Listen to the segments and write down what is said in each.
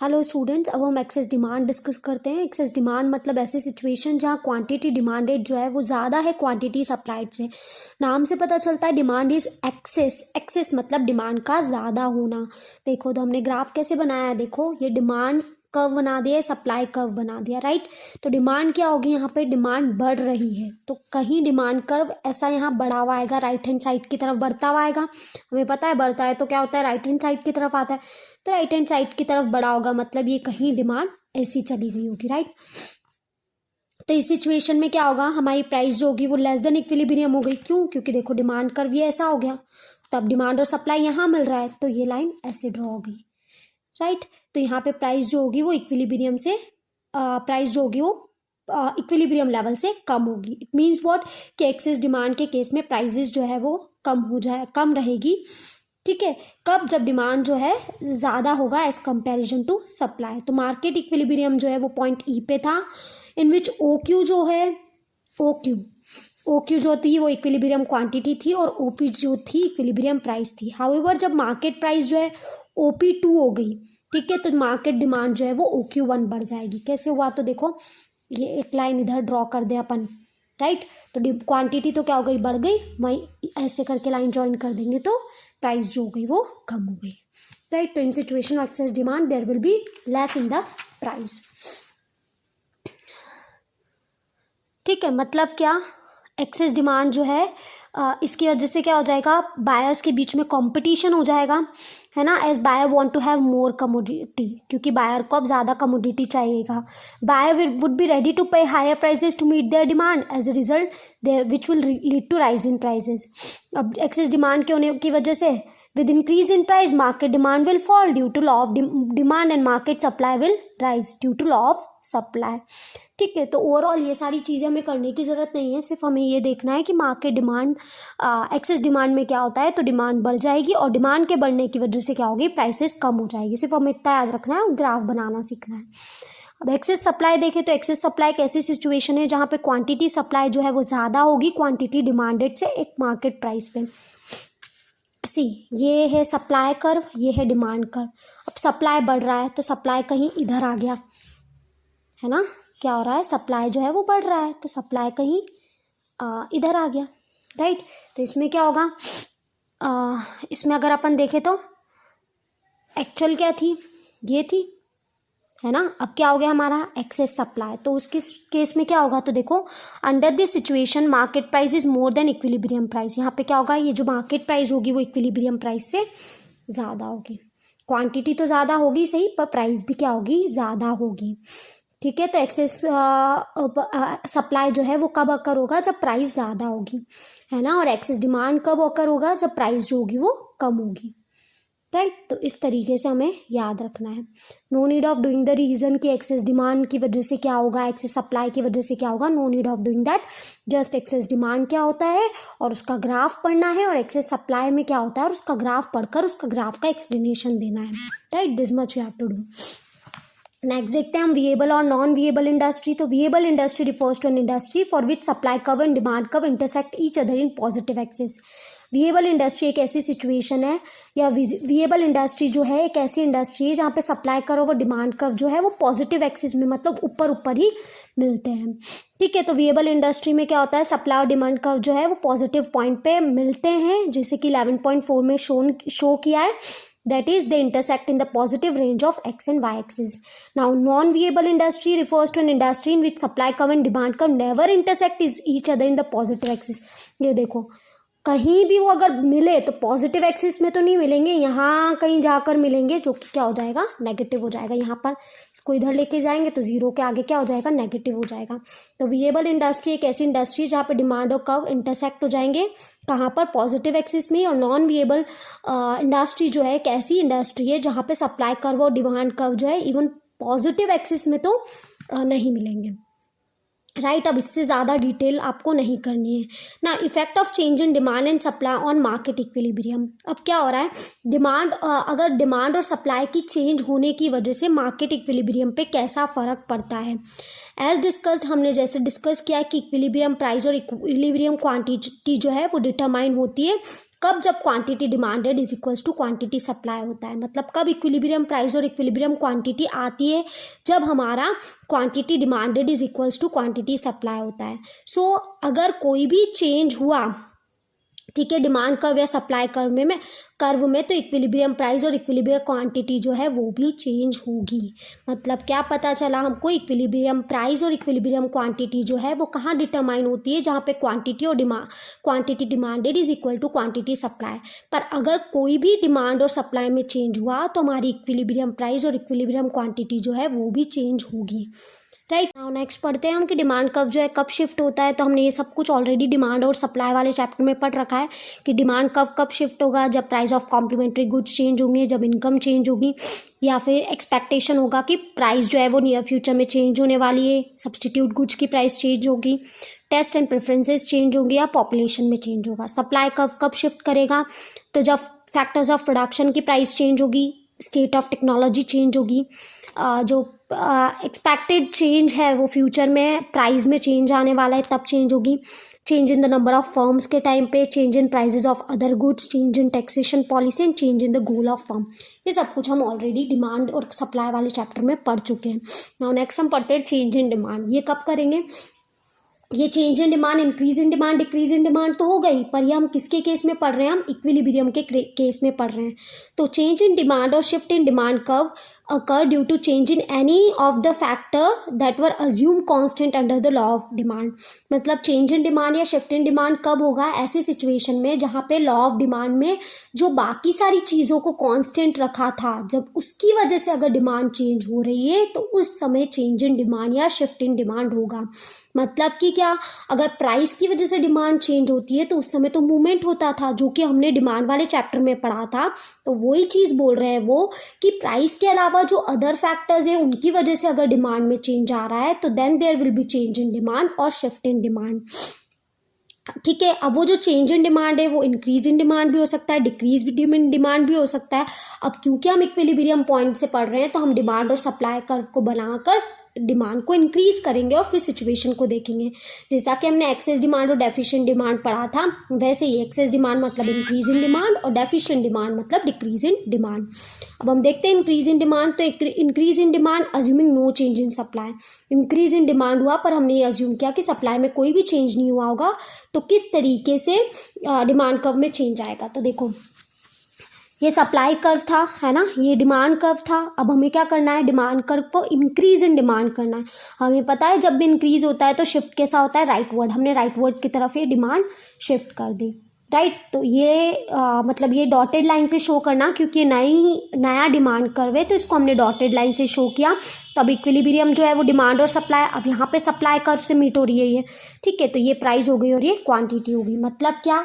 Hello students, अब हम excess demand discuss करते हैं। एक्सेस डिमांड मतलब ऐसी सिचुएशन जहाँ क्वांटिटी डिमांडेड जो है वो ज़्यादा है क्वांटिटी सप्लाइड से। नाम से पता चलता है डिमांड इज एक्सेस। एक्सेस मतलब डिमांड का ज़्यादा होना। देखो तो हमने ग्राफ कैसे बनाया है, देखो ये डिमांड कर्व बना दिया, सप्लाई कर्व बना दिया, राइट। तो डिमांड क्या होगी, यहाँ पे डिमांड बढ़ रही है तो कहीं डिमांड कर्व ऐसा यहाँ बढ़ा हुआ आएगा, राइट हैंड साइड की तरफ बढ़ता हुआ आएगा। हमें पता है बढ़ता है तो क्या होता है, राइट हैंड साइड की तरफ आता है। तो राइट हैंड साइड की तरफ बढ़ा होगा मतलब ये कहीं डिमांड ऐसी चली गई होगी, राइट। तो इस सिचुएशन में क्या होगा, हमारी प्राइस जो होगी वो लेस देन इक्विलिब्रियम हो गई। क्यों? क्योंकि देखो डिमांड कर्व ये ऐसा हो गया, तब डिमांड और सप्लाई यहाँ मिल रहा है तो ये लाइन ऐसे ड्रॉ हो गई, राइट। तो यहाँ पे प्राइस जो होगी वो इक्विलिब्रियम से प्राइस जो होगी वो इक्विलिब्रियम लेवल से कम होगी। इट मीन्स व्हाट कि एक्सेस डिमांड के केस में प्राइजेस जो है वो कम रहेगी, ठीक है। कब? जब डिमांड जो है ज़्यादा होगा एज कंपैरिजन टू सप्लाई। तो मार्केट इक्विलिब्रियम जो है वो पॉइंट ई पे था, इन विच ओ क्यू जो थी वो इक्विलिब्रियम क्वांटिटी थी और ओ पी जो थी इक्विलिब्रियम प्राइस थी। हाउएवर जब मार्केट प्राइस जो है ओ पी टू हो गई, ठीक है, तो मार्केट डिमांड जो है वो ओ क्यू वन बढ़ जाएगी। कैसे हुआ? तो देखो ये एक लाइन इधर ड्रॉ कर दें अपन, राइट। तो क्वांटिटी तो क्या हो गई, बढ़ गई, वहीं ऐसे करके लाइन ज्वाइन कर देंगे तो प्राइस जो हो गई वो कम हो गई, राइट। तो in situation of excess demand there will be less in the price, ठीक है। मतलब क्या, एक्सेस डिमांड जो है इसकी वजह से क्या हो जाएगा, बायर्स के बीच में कंपटीशन हो जाएगा, है ना। As buyer want to have more commodity, क्योंकि बायर को अब ज़्यादा कमोडिटी चाहिएगा। Buyer would be ready to pay higher prices to meet their demand, as a result there which will lead to rise in prices. अब excess demand के होने की वजह से with increase in price market demand will fall due to law of demand and market supply will rise due to law of supply, ठीक है। तो overall ये सारी चीज़ें हमें करने की ज़रूरत नहीं है, सिर्फ हमें ये देखना है कि मार्केट डिमांड एक्सेस डिमांड में क्या होता है, तो डिमांड बढ़ जाएगी और डिमांड के बढ़ने की वजह से क्या होगी, प्राइसेस कम हो जाएगी। सिर्फ हमें इतना याद रखना है, ग्राफ बनाना सीखना है। अब एक्सेस सप्लाई देखें तो एक्सेस सप्लाई एक ऐसी सिचुएशन है जहाँ पे क्वांटिटी सप्लाई जो है वो ज़्यादा होगी क्वांटिटी डिमांडेड से एक मार्केट प्राइस पे। सी ये है सप्लाई कर्व, ये है डिमांड कर्व। अब सप्लाई बढ़ रहा है तो सप्लाई कहीं इधर आ गया, है ना। क्या हो रहा है, सप्लाई जो है वो बढ़ रहा है तो सप्लाई कहीं इधर आ गया, राइट। तो इसमें क्या होगा, इसमें अगर अपन देखें तो एक्चुअल क्या थी, ये थी, है ना। अब क्या हो गया हमारा, एक्सेस सप्लाई। तो उसके केस में क्या होगा, तो देखो under this situation market price is more than equilibrium price. यहाँ पे क्या होगा, ये जो मार्केट प्राइस होगी वो इक्विलिब्रियम प्राइस से ज़्यादा होगी। क्वांटिटी तो ज़्यादा होगी सही, पर प्राइस भी क्या होगी, ज़्यादा होगी, ठीक है। तो एक्सेस सप्लाई जो है वो कब अकर होगा, जब प्राइस ज़्यादा होगी, है ना। और एक्सेस डिमांड कब अकर होगा, जब प्राइस जो होगी वो कम होगी, राइट। तो इस तरीके से हमें याद रखना है। No need of doing the reason कि एक्सेस डिमांड की वजह से क्या होगा, एक्सेस सप्लाई की वजह से क्या होगा, no need of doing that. Just excess demand क्या होता है और उसका ग्राफ पढ़ना है, और एक्सेस सप्लाई में क्या होता है और उसका ग्राफ पढ़कर उसका ग्राफ का एक्सप्लेनेशन देना है, right. This much you have to do. Next देखते हैं हम विएबल और नॉन विएबल इंडस्ट्री। तो viable industry refers to an industry for which supply curve and demand curve intersect each other in positive axis. Viable industry एक ऐसी situation है, या विएबल industry जो है एक ऐसी इंडस्ट्री है जहाँ पे सप्लाई कर्व और डिमांड कर्व जो है वो पॉजिटिव एक्सिस में, मतलब ऊपर ऊपर ही मिलते हैं, ठीक है। तो विएबल इंडस्ट्री में क्या होता है, सप्लाई और डिमांड कर्व जो है वो पॉजिटिव पॉइंट पे मिलते हैं, जैसे कि 11.4 में शो किया है, that is they intersect in the positive range of x and y axis. Now non-viable industry refers to an industry in which supply curve and demand curve never intersect each other in the positive axis. ये देखो कहीं भी वो अगर मिले तो positive axis में तो नहीं मिलेंगे, यहाँ कहीं जाकर मिलेंगे जो कि क्या हो जाएगा, नेगेटिव हो जाएगा। यहाँ पर इसको इधर लेके जाएंगे तो जीरो के आगे क्या हो जाएगा, नेगेटिव हो जाएगा। तो विएबल इंडस्ट्री एक ऐसी इंडस्ट्री जहाँ पे डिमांड और कर्व इंटरसेक्ट हो जाएंगे, कहाँ पर, पॉजिटिव एक्सिस में। और नॉन विएबल इंडस्ट्री जो है एक ऐसी इंडस्ट्री है जहाँ पे सप्लाई कर्व और डिमांड कर्व जो है इवन पॉजिटिव एक्सिस में तो नहीं मिलेंगे, राइट। अब इससे ज़्यादा डिटेल आपको नहीं करनी है ना। Effect of change in demand and supply on market equilibrium. अब क्या हो रहा है, डिमांड अगर डिमांड और सप्लाई की चेंज होने की वजह से मार्केट इक्विलिब्रियम पे कैसा फ़र्क पड़ता है। एज डिस्कस्ड, हमने जैसे डिस्कस किया कि इक्विलिब्रियम प्राइस और इक्विलिब्रियम क्वांटिटी जो है वो डिटरमाइन होती है कब? जब quantity demanded is equals to quantity supply होता है। मतलब कब इक्विलिब्रियम प्राइस और इक्विलिब्रियम क्वांटिटी आती है? जब हमारा quantity demanded is equals to quantity supply होता है। सो अगर कोई भी चेंज हुआ, ठीक है, डिमांड कर्व या सप्लाई कर्व में तो इक्विलिब्रियम प्राइस और इक्विलिब्रियम क्वांटिटी जो है वो भी चेंज होगी। मतलब क्या पता चला हमको? इक्विलिब्रियम प्राइस और इक्विलिब्रियम क्वांटिटी जो है वो कहाँ डिटरमाइन होती है? जहाँ पे quantity demanded is equal to quantity supply. पर अगर कोई भी डिमांड और सप्लाई में चेंज हुआ तो हमारी इक्विलिब्रियम प्राइस और इक्विलिब्रियम क्वांटिटी जो है वो भी चेंज होगी। राइट, नाउ नेक्स्ट पढ़ते हैं हम कि डिमांड कर्व जो है कब शिफ्ट होता है। तो हमने ये सब कुछ ऑलरेडी डिमांड और सप्लाई वाले चैप्टर में पढ़ रखा है कि डिमांड कर्व कब शिफ्ट होगा? जब price of complementary goods change होंगे, जब इनकम चेंज होगी, या फिर एक्सपेक्टेशन होगा कि प्राइस जो है वो नियर फ्यूचर में चेंज होने वाली है, सब्सटीट्यूट गुड्स की प्राइस चेंज होगी, टेस्ट एंड प्रेफरेंसेस चेंज होंगी, या पॉपुलेशन में चेंज होगा। सप्लाई कर्व कब शिफ्ट करेगा? तो जब फैक्टर्स ऑफ प्रोडक्शन की प्राइस चेंज होगी, स्टेट ऑफ टेक्नोलॉजी चेंज होगी, जो एक्सपेक्टेड चेंज है वो फ्यूचर में प्राइस में चेंज आने वाला है तब चेंज होगी, change in the number of firms के टाइम पे, change in prices of other goods, change in taxation policy and change in the goal of firm. ये सब कुछ हम ऑलरेडी डिमांड और सप्लाई वाले चैप्टर में पढ़ चुके हैं। नाउ नेक्स्ट हम पढ़ते हैं चेंज इन डिमांड। ये कब करेंगे? ये change in demand, increase in demand, decrease in demand तो हो गई, पर ये हम किसके केस में पढ़ रहे हैं? हम इक्विलिब्रियम के केस में पढ़ रहे हैं। तो चेंज इन डिमांड और shift in demand curve occur due to change in any of the factor that were assumed constant under the law of demand। मतलब चेंज इन डिमांड या शिफ्ट इन डिमांड कब होगा? ऐसे situation में जहाँ पे law of demand में जो बाकी सारी चीज़ों को कांस्टेंट रखा था, जब उसकी वजह से अगर डिमांड चेंज हो रही है तो उस समय चेंज इन डिमांड या शिफ्ट इन डिमांड होगा। मतलब कि क्या? अगर प्राइस की वजह से डिमांड चेंज होती है तो उस समय तो मूवमेंट होता था, जो कि हमने डिमांड वाले चैप्टर में पढ़ा था। तो वही चीज़ बोल रहे हैं वो कि प्राइस के अलावा जो अदर फैक्टर्स हैं उनकी वजह से अगर डिमांड में चेंज आ रहा है तो then there will be change in demand और शिफ्ट इन डिमांड। ठीक है, अब वो जो चेंज इन डिमांड है वो इंक्रीज इन डिमांड भी हो सकता है, डिक्रीज इन डिमांड भी हो सकता है। अब क्योंकि हम इक्विलिब्रियम पॉइंट से पढ़ रहे हैं तो हम डिमांड और सप्लाई कर्व को बनाकर डिमांड को इंक्रीज करेंगे और फिर सिचुएशन को देखेंगे। जैसा कि हमने एक्सेस डिमांड और डेफिशिएंट डिमांड पढ़ा था, वैसे ही एक्सेस डिमांड मतलब इंक्रीज इन डिमांड और डेफिशिएंट डिमांड मतलब डिक्रीज इन डिमांड। अब हम देखते हैं इंक्रीज इन डिमांड। तो increase in demand assuming no change in supply. Increase in demand हुआ पर हमने ये अज्यूम किया कि सप्लाई में कोई भी चेंज नहीं हुआ होगा, तो किस तरीके से डिमांड कर्व में चेंज आएगा? तो देखो, ये सप्लाई कर्व था, है ना, ये डिमांड कर्व था। अब हमें क्या करना है? डिमांड कर्व को इंक्रीज इन डिमांड करना है। हमें पता है जब भी इंक्रीज होता है तो शिफ्ट कैसा होता है? राइटवर्ड। हमने राइटवर्ड की तरफ ये डिमांड शिफ्ट कर दी। राइट, तो ये मतलब ये डॉटेड लाइन से शो करना, क्योंकि नया डिमांड कर्व है तो इसको हमने डॉटेड लाइन से शो किया। तब इक्विलिब्रियम जो है वो डिमांड और सप्लाई, अब यहाँ पे सप्लाई कर्व से मीट हो रही है ये। ठीक है, तो ये प्राइस हो गई और ये क्वांटिटी होगी। मतलब क्या?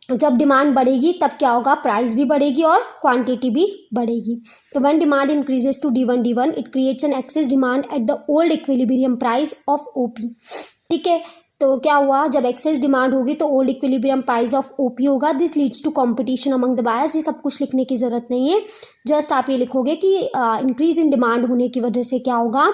जब डिमांड बढ़ेगी तब क्या होगा? प्राइस भी बढ़ेगी और क्वांटिटी भी बढ़ेगी। तो when demand increases to D1 it creates an excess demand at the old equilibrium price of OP। ठीक है, तो क्या हुआ? जब एक्सेस डिमांड होगी तो old equilibrium price of OP होगा। This leads to competition among the buyers. ये सब कुछ लिखने की ज़रूरत नहीं है, जस्ट आप ये लिखोगे कि इंक्रीज इन डिमांड होने की वजह से क्या होगा?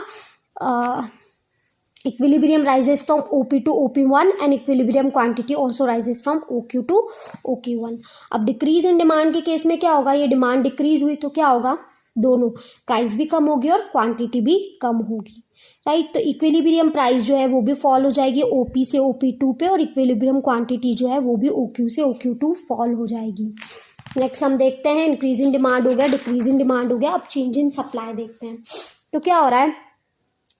equilibrium rises from OP to OP1 and equilibrium quantity also rises from OQ to OQ1। अब डिक्रीज इन डिमांड के केस में क्या होगा? ये डिमांड डिक्रीज हुई तो क्या होगा? दोनों, प्राइस भी कम होगी और क्वांटिटी भी कम होगी। राइट, तो इक्विलिब्रियम प्राइस जो है वो भी फॉल हो जाएगी OP से OP2 पे, और इक्विलिब्रियम क्वांटिटी जो है वो भी OQ से OQ2 फॉल हो जाएगी। नेक्स्ट हम देखते हैं, इंक्रीज इन डिमांड हो गया, डिक्रीज इन डिमांड हो गया। अब चेंज इन सप्लाई देखते हैं। तो क्या हो रहा है?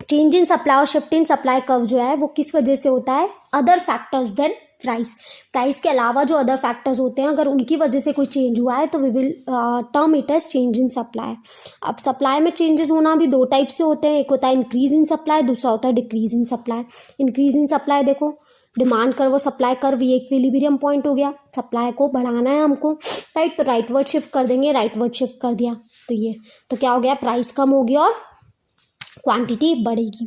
चेंज इन सप्लाई और शिफ्ट इन सप्लाई कर्व जो है वो किस वजह से होता है? Other factors than price. Price के अलावा जो अदर फैक्टर्स होते हैं, अगर उनकी वजह से कोई चेंज हुआ है तो we will term it as change in supply. अब सप्लाई में चेंजेस होना भी दो टाइप से होते हैं, एक होता है इंक्रीज इन सप्लाई, दूसरा होता है decrease in supply. Increase in supply देखो, डिमांड कर्व और सप्लाई कर्व, ये इक्विलिब्रियम पॉइंट हो गया, सप्लाई को बढ़ाना है हमको। राइट, तो राइटवर्ड शिफ्ट कर देंगे, राइटवर्ड शिफ्ट कर दिया तो ये, तो क्या हो गया? प्राइस कम होगी और क्वांटिटी बढ़ेगी।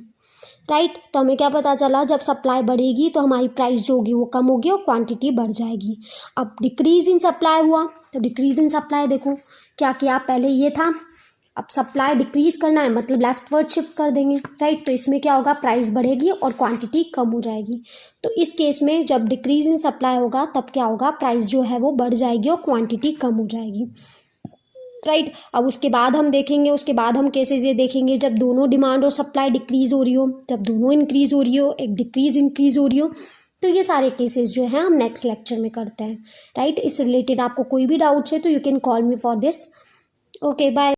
राइट, तो हमें क्या पता चला? जब सप्लाई बढ़ेगी तो हमारी प्राइस जो होगी वो कम होगी और क्वांटिटी बढ़ जाएगी। अब डिक्रीज इन सप्लाई हुआ, तो डिक्रीज इन सप्लाई देखो क्या किया? पहले ये था अब सप्लाई डिक्रीज करना है मतलब लेफ्टवर्ड शिफ्ट कर देंगे, राइट। तो इसमें क्या होगा, प्राइस बढ़ेगी और क्वांटिटी कम हो जाएगी। तो इस केस में जब डिक्रीज इन सप्लाई होगा तब क्या होगा, प्राइस जो है वो बढ़ जाएगी और क्वांटिटी कम हो जाएगी, राइट। अब उसके बाद हम देखेंगे, उसके बाद हम केसेस ये देखेंगे जब दोनों डिमांड और सप्लाई डिक्रीज हो रही हो, जब दोनों इंक्रीज हो रही हो, एक डिक्रीज इंक्रीज हो रही हो। तो ये सारे केसेस जो हैं हम नेक्स्ट लेक्चर में करते हैं, राइट। इस रिलेटेड आपको कोई भी डाउट्स है तो you can call me for this. Okay, bye.